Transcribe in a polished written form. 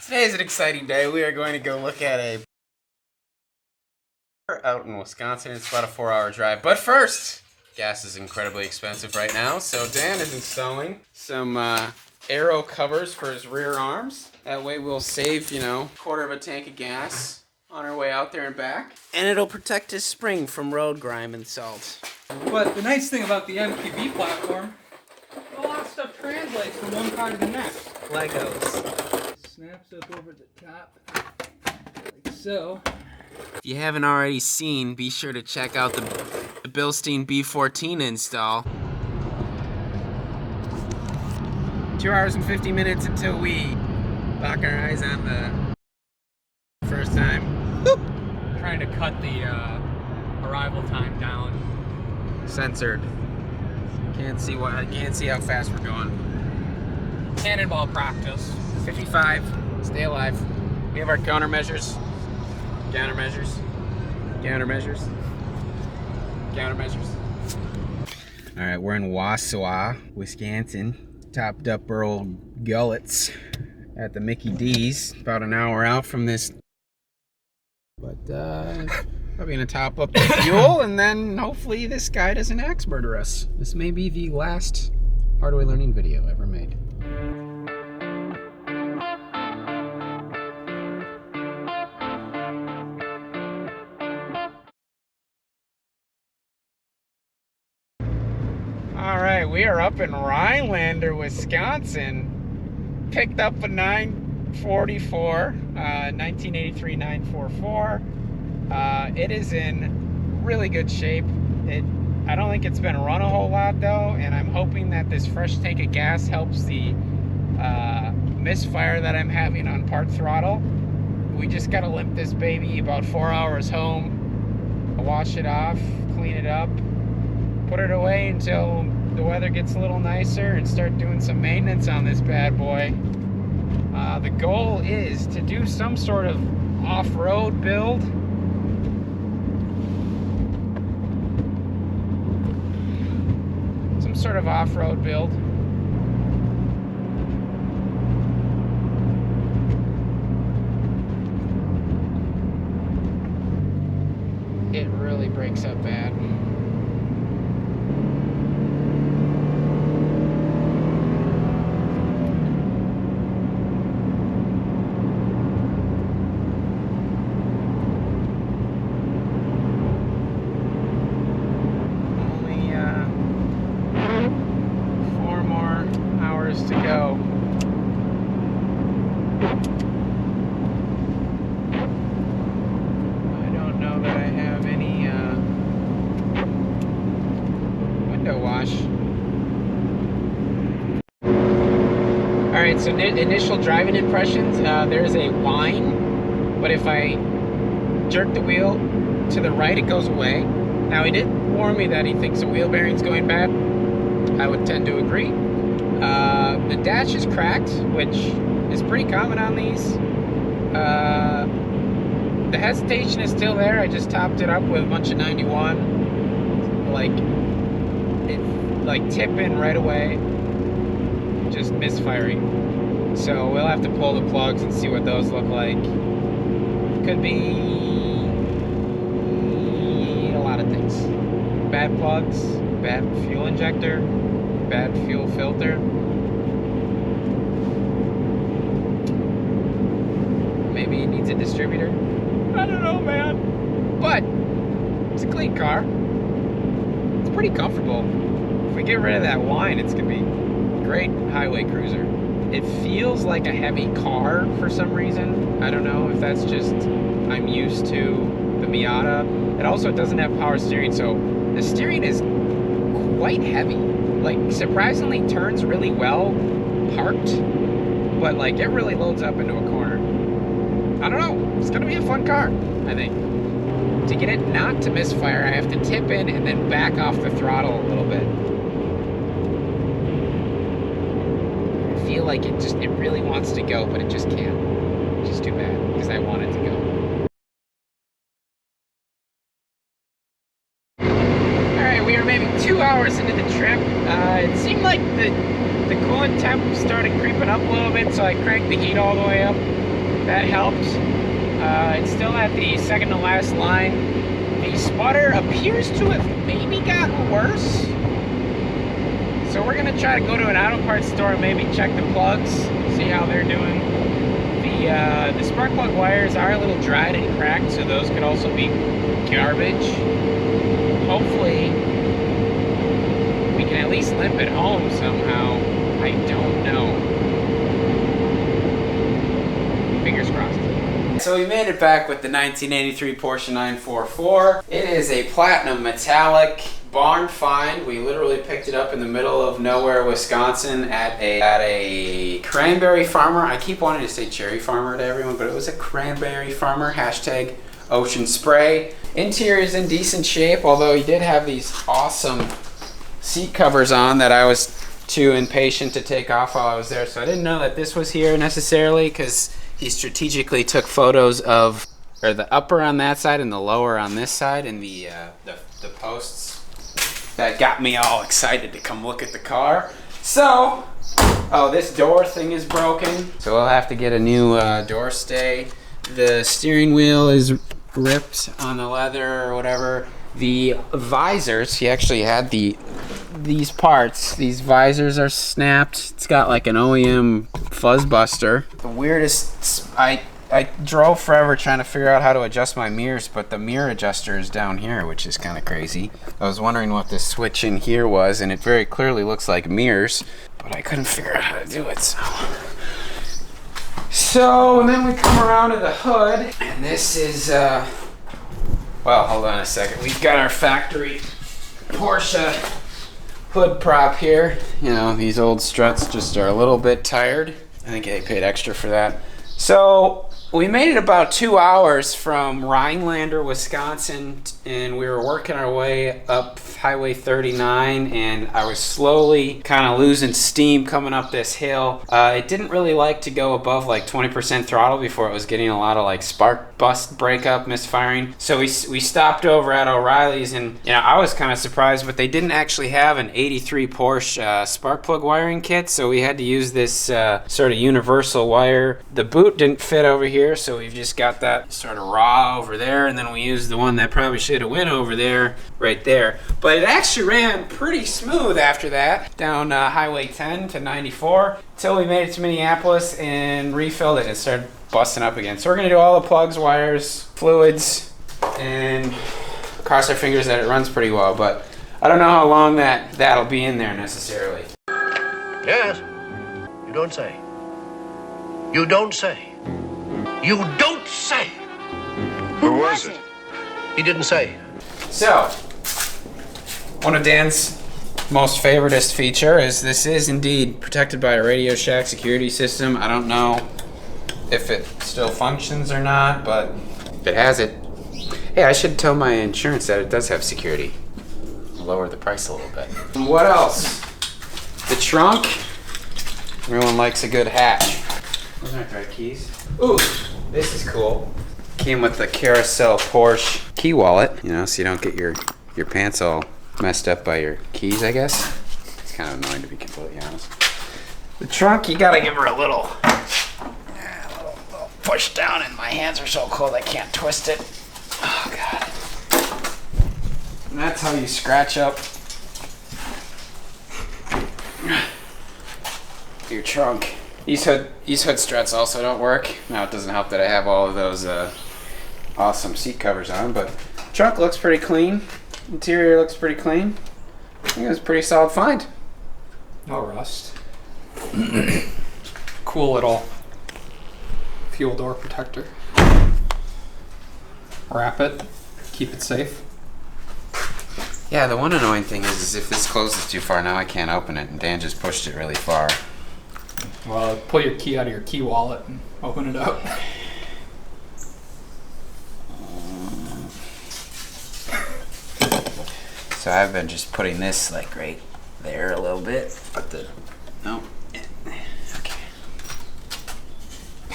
Today is an exciting day. We are going to go look at a out in Wisconsin. It's about a 4-hour drive. But first, gas is incredibly expensive right now, so Dan is installing some aero covers for his rear arms. That way we'll save, a quarter of a tank of gas on our way out there and back. And it'll protect his spring from road grime and salt. But the nice thing about the MPV platform, a lot of stuff translates from one car to the next. Legos. Snaps up over the top, like so. If you haven't already seen, be sure to check out the Bilstein B14 install. 2 hours and 50 minutes until we lock our eyes on the first time. Woo! Trying to cut the arrival time down. Censored. Can't see how fast we're going. Cannonball practice. 55. Stay alive. We have our countermeasures. All right, we're in Wausau, Wisconsin. Topped up our old gullets at the Mickey D's. About an hour out from this. But probably gonna top up the fuel, and then hopefully this guy doesn't axe murder us. This may be the last Hardway Learning video ever made. All right, we are up in Rhinelander, Wisconsin. Picked up a 944, 1983 944. It is in really good shape. I don't think it's been run a whole lot though, and I'm hoping that this fresh tank of gas helps the misfire that I'm having on part throttle. We just gotta limp this baby about 4 hours home, wash it off, clean it up, put it away until the weather gets a little nicer, and start doing some maintenance on this bad boy. The goal is to do some sort of off-road build. It really breaks up bad. To go. I don't know that I have any window wash. Alright, so initial driving impressions, there's a whine, but if I jerk the wheel to the right, it goes away. Now, he did warn me that he thinks the wheel bearing's going bad. I would tend to agree. The dash is cracked, which is pretty common on these. The hesitation is still there. I just topped it up with a bunch of 91. Like tipping right away, just misfiring. So we'll have to pull the plugs and see what those look like. Could be a lot of things. Bad plugs, bad fuel injector, bad fuel filter. Maybe it needs a distributor. I don't know, man. But it's a clean car. It's pretty comfortable. If we get rid of that whine, it's gonna be a great highway cruiser. It feels like a heavy car for some reason. I don't know if that's just I'm used to the Miata. It also doesn't have power steering, so the steering is quite heavy. Like, surprisingly turns really well parked, but like it really loads up into a corner. I don't know, it's gonna be a fun car, I think. To get it not to misfire, I have to tip in and then back off the throttle a little bit. I feel like it really wants to go, but it just can't. Which is too bad, because I want it to go. We are maybe 2 hours into the trip. It seemed like the coolant temp started creeping up a little bit, so I cranked the heat all the way up. That helped. It's still at the second to last line. The sputter appears to have maybe gotten worse. So we're gonna try to go to an auto parts store and maybe check the plugs, see how they're doing. The spark plug wires are a little dried and cracked, so those could also be garbage. Hopefully, we can at least limp it home somehow. I don't know. Fingers crossed. So we made it back with the 1983 Porsche 944. It is a platinum metallic barn find. We literally picked it up in the middle of nowhere, Wisconsin at a cranberry farmer. I keep wanting to say cherry farmer to everyone, but it was a cranberry farmer. Hashtag ocean spray. Interior is in decent shape, although he did have these awesome seat covers on that I was too impatient to take off while I was there. So I didn't know that this was here necessarily, because he strategically took photos of the upper on that side and the lower on this side, and the posts. That got me all excited to come look at the car. So, oh, this door thing is broken, so we'll have to get a new door stay. The steering wheel is ripped on the leather or whatever. The visors, he actually had these parts. These visors are snapped. It's got like an OEM fuzz buster. The weirdest, I drove forever trying to figure out how to adjust my mirrors, but the mirror adjuster is down here, which is kind of crazy. I was wondering what this switch in here was, and it very clearly looks like mirrors, but I couldn't figure out how to do it, So, and then we come around to the hood, and this is, well, hold on a second. We've got our factory Porsche hood prop here. You know, these old struts just are a little bit tired. I think they paid extra for that. So we made it about 2 hours from Rhinelander, Wisconsin, and we were working our way up Highway 39, and I was slowly kind of losing steam coming up this hill. It didn't really like to go above like 20% throttle before it was getting a lot of like spark bust breakup, misfiring. So we stopped over at O'Reilly's, and you know, I was kind of surprised, but they didn't actually have an 83 Porsche spark plug wiring kit, so we had to use this sort of universal wire. The boot didn't fit over here, so we've just got that sort of raw over there, and then we used the one that probably should have went over there, right there. But it actually ran pretty smooth after that, down Highway 10 to 94, until we made it to Minneapolis and refilled it, and it started busting up again. So we're gonna do all the plugs, wires, fluids, and cross our fingers that it runs pretty well, but I don't know how long that'll be in there necessarily. Yes, you don't say. You don't say. You don't say. Who was it? He didn't say. So, one of Dan's most favoritist feature is this is indeed protected by a Radio Shack security system. I don't know if it still functions or not, but it has it. Hey, I should tell my insurance that it does have security. Lower the price a little bit. And what else? The trunk. Everyone likes a good hatch. Those aren't the right keys. Ooh, this is cool. Came with the Carousel Porsche key wallet, you know, so you don't get your pants all messed up by your keys, I guess. It's kind of annoying, to be completely honest. The trunk, you gotta give her a little push down, and my hands are so cold I can't twist it. Oh, God. And that's how you scratch up your trunk. These hood struts also don't work. Now, it doesn't help that I have all of those awesome seat covers on, but trunk looks pretty clean. Interior looks pretty clean. I think it was a pretty solid find. No rust. Cool little fuel door protector. Wrap it, keep it safe. Yeah, the one annoying thing is if this closes too far, now I can't open it, and Dan just pushed it really far. Well, pull your key out of your key wallet and open it up. So I've been just putting this like right there a little bit, but the